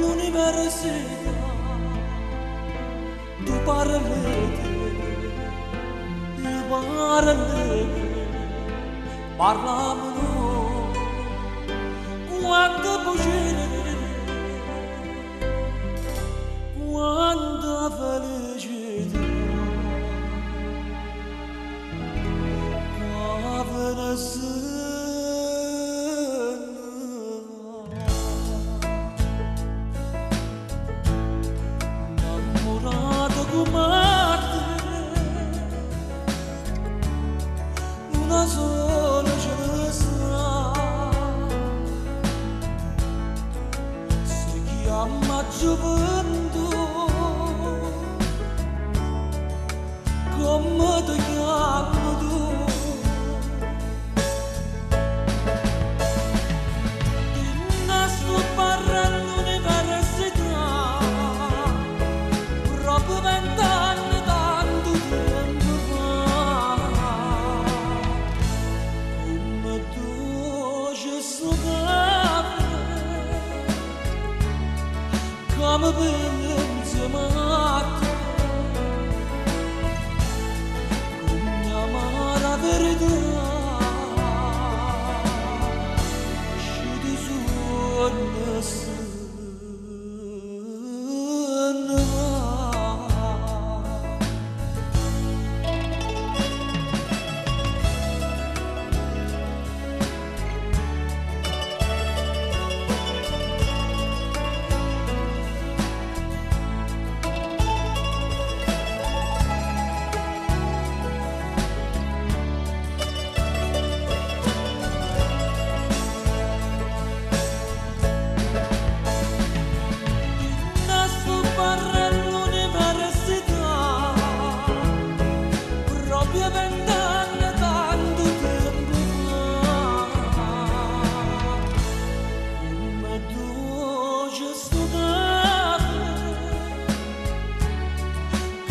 l'università, tu parli, io parli, parliamo quanto piacere, quanta felicità, quanta una sola celestà si chiama gioventù, come ti chiami tu? Inna sto parlando all'università, proprio 20 anni, tanto tempo fa. Come tu ci sono, come bene insieme a te, come amara verità, ci ti sono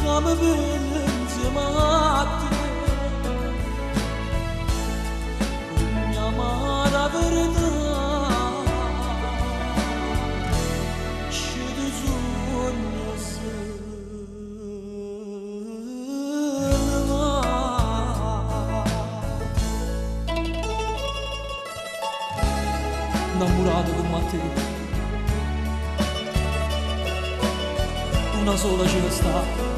come bene insieme a te, ogni amara verità, ci ti sogno innamorato come te, una sola ce ne sta.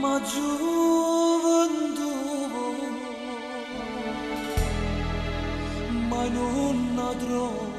Ma gioventù, ma non la trovo.